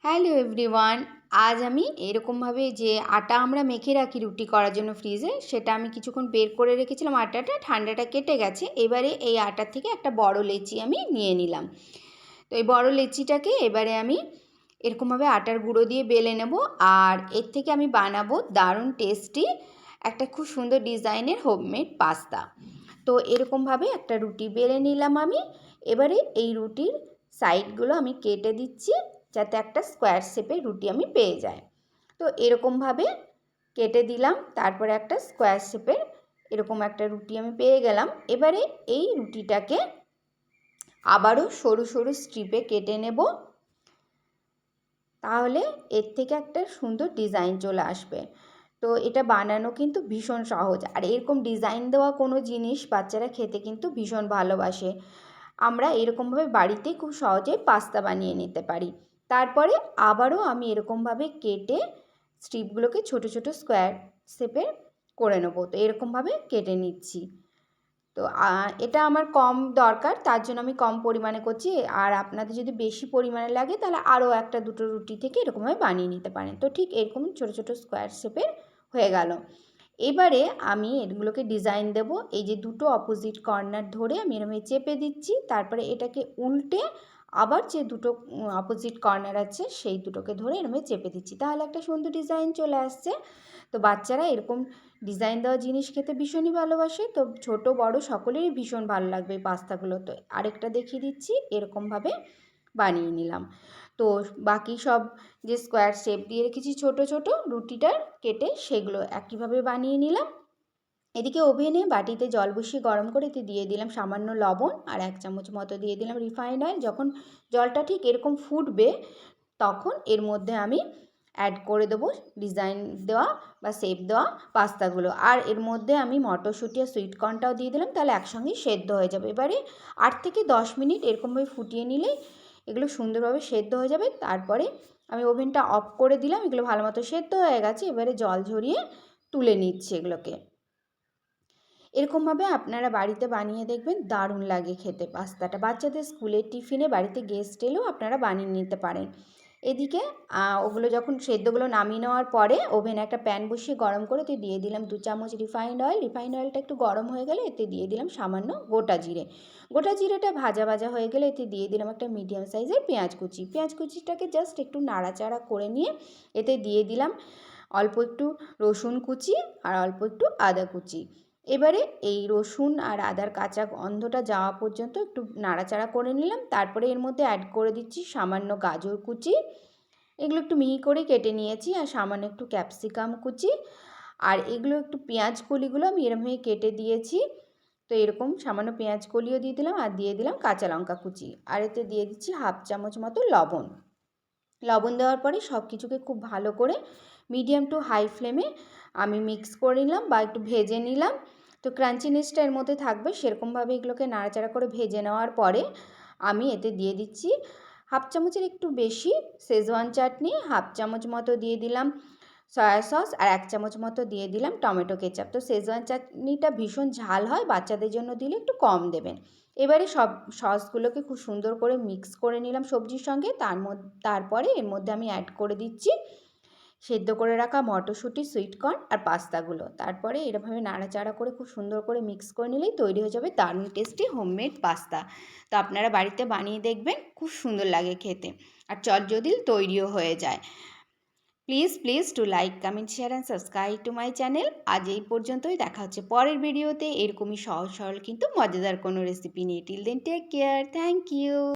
Hello everyone, আজ আমি এরকমভাবে যে আটা আমরা মেখে রাখি রুটি করার জন্য ফ্রিজে, সেটা আমি কিছুক্ষণ বের করে রেখেছিলাম। আটাটা ঠান্ডাটা কেটে গেছে। এবারে এই আটার থেকে একটা বড় লেচি আমি নিয়ে নিলাম। তো এই বড় লেচিটাকে এবারে আমি এরকমভাবে আটার গুঁড়ো দিয়ে বেলে নেব। আর এর থেকে আমি বানাবো দারুণ টেস্টি একটা খুব সুন্দর ডিজাইনের হোমমেড পাস্তা। তো এরকমভাবে একটা রুটি বেলে নিলাম আমি। এবারে এই রুটির সাইডগুলো আমি কেটে দিচ্ছি, যাতে একটা স্কোয়ার শেপের রুটি আমি পেয়ে যাই। তো এরকমভাবে কেটে দিলাম, তারপরে একটা স্কোয়ার শেপের এরকম একটা রুটি আমি পেয়ে গেলাম। এবারে এই রুটিটাকে আবারও সরু সরু স্ট্রিপে কেটে নেব, তাহলে এর থেকে একটা সুন্দর ডিজাইন চলে আসবে। তো এটা বানানো কিন্তু ভীষণ সহজ, আর এরকম ডিজাইন দেওয়া কোনো জিনিস বাচ্চারা খেতে কিন্তু ভীষণ ভালোবাসে। আমরা এরকমভাবে বাড়িতে খুব সহজে পাস্তা বানিয়ে নিতে পারি। তারপরে আবারও আমি এরকমভাবে কেটে স্ট্রিপগুলোকে ছোট ছোট স্কোয়ার শেপের করে নেব। তো এরকমভাবে কেটে নিচ্ছি। তো এটা আমার কম দরকার, তার জন্য আমি কম পরিমাণে করছি। আর আপনাদের যদি বেশি পরিমাণে লাগে তাহলে আরও একটা দুটো রুটি থেকে এরকমভাবে বানিয়ে নিতে পারেন। তো ঠিক এরকম ছোটো ছোটো স্কোয়ার শেপের হয়ে গেল। এবারে আমি এগুলোকে ডিজাইন দেব। এই যে দুটো অপোজিট কর্নার ধরে আমি এরকম চেপে দিচ্ছি, তারপরে এটাকে উল্টে আবার যে দুটো অপোজিট কর্নার আছে সেই দুটোকে ধরে এরকম চেপে দিচ্ছি, তাহলে একটা সুন্দর ডিজাইন চলে আসছে। তো বাচ্চারা এরকম ডিজাইন দেওয়া জিনিস খেতে ভীষণই ভালোবাসে। তো ছোট বড় সকলেরই ভীষণ ভালো লাগবে এই পাস্তাগুলো। তো আরেকটা দেখিয়ে দিচ্ছি, এরকমভাবে বানিয়ে নিলাম। তো বাকি সব যে স্কোয়ার শেপ দিয়ে রেখেছি ছোট ছোট রুটিটার কেটে, সেগুলো একইভাবে বানিয়ে নিলাম। এদিকে ওভেনে বাটিতে জল বসিয়ে গরম করে দিয়ে দিলাম সামান্য লবণ, আর 1 চামচ মতো দিয়ে দিলাম রিফাইন্ড অয়েল। যখন জলটা ঠিক এরকম ফুটবে, তখন এর মধ্যে আমি অ্যাড করে দেবো ডিজাইন দেওয়া বা শেপ দেওয়া পাস্তাগুলো। আর এর মধ্যে আমি মটরশুঁটি আর সুইট কর্নটাও দিয়ে দিলাম, তাহলে একসঙ্গেই সেদ্ধ হয়ে যাবে। এবারে 8 থেকে 10 মিনিট এরকমভাবে ফুটিয়ে নিলেই এগুলো সুন্দরভাবে সেদ্ধ হয়ে যাবে। তারপরে আমি ওভেনটা অফ করে দিলাম। এগুলো ভালো মতো সেদ্ধ হয়ে গেছে। এবারে জল ঝরিয়ে তুলে নিচ্ছি এগুলোকে। এরকমভাবে আপনারা বাড়িতে বানিয়ে দেখবেন, দারুণ লাগে খেতে পাস্তাটা। বাচ্চাদের স্কুলের টিফিনে, বাড়িতে গেস্ট এলেও আপনারা বানিয়ে নিতে পারেন। এদিকে ওগুলো যখন সেদ্ধগুলো নামিয়ে নেওয়ার পরে ওভেনে একটা প্যান বসিয়ে গরম করে এতে দিয়ে দিলাম 2 চামচ রিফাইন্ড অয়েল। রিফাইন্ড অয়েলটা একটু গরম হয়ে গেলে এতে দিয়ে দিলাম সামান্য গোটা জিরে। গোটা জিরেটা ভাজা ভাজা হয়ে গেলে এতে দিয়ে দিলাম একটা মিডিয়াম সাইজের পেঁয়াজ কুচি। পেঁয়াজ কুচিটাকে জাস্ট একটু নাড়াচাড়া করে নিয়ে এতে দিয়ে দিলাম অল্প একটু রসুন কুচি আর অল্প একটু আদা কুচি। এবারে এই রসুন আর আদার কাঁচা গন্ধটা যাওয়া পর্যন্ত একটু নাড়াচাড়া করে নিলাম। তারপরে এর মধ্যে অ্যাড করে দিচ্ছি সামান্য গাজর কুচি, এগুলো একটু মিহি করে কেটে নিয়েছি, আর সামান্য একটু ক্যাপসিকাম কুচি, আর এগুলো একটু পেঁয়াজ কলিগুলো আমি এরমভাবে কেটে দিয়েছি। তো এরকম সামান্য পেঁয়াজ কলিও দিয়ে দিলাম, আর দিয়ে দিলাম কাঁচা লঙ্কা কুচি, আর এতে দিয়ে দিচ্ছি 1/2 চামচ মতো লবণ। লবণ দেওয়ার পরে সব কিছুকে খুব ভালো করে মিডিয়াম টু হাই ফ্লেমে আমি মিক্স করে নিলাম বা একটু ভেজে নিলাম। তো ক্রাঞ্চিনেসটা এর মধ্যে থাকবে, সেরকমভাবে এগুলোকে নাড়াচাড়া করে ভেজে নেওয়ার পরে আমি এতে দিয়ে দিচ্ছি 1/2 চামচের একটু বেশি শেজওয়ান চাটনি, 1/2 চামচ মতো দিয়ে দিলাম সয়া সস, আর 1 চামচ মতো দিয়ে দিলাম টমেটো কেচাপ। তো শেজওয়ান চাটনিটা ভীষণ ঝাল হয়, বাচ্চাদের জন্য দিলে একটু কম দেবেন। এবারে সব সসগুলোকে খুব সুন্দর করে মিক্স করে নিলাম সবজির সঙ্গে। তারপরে এর মধ্যে আমি অ্যাড করে দিচ্ছি সেদ্ধ করে রাখা মটরশুঁটি, সুইট কর্ন আর পাস্তাগুলো। তারপরে এরকমভাবে নাড়াচাড়া করে খুব সুন্দর করে মিক্স করে নিলেই তৈরি হয়ে যাবে দারুণ টেস্টি হোমমেড পাস্তা। তো আপনারা বাড়িতে বানিয়ে দেখবেন, খুব সুন্দর লাগে খেতে, আর চটজলদি তৈরিও হয়ে যায়। Please please to like, comment, share and subscribe to my channel. আজ এই পর্যন্তই, দেখা হচ্ছে পরের ভিডিওতে এরকমই সহজ সরল কিন্তু মজাদার কোনো রেসিপি নিয়ে। Till then take care, thank you.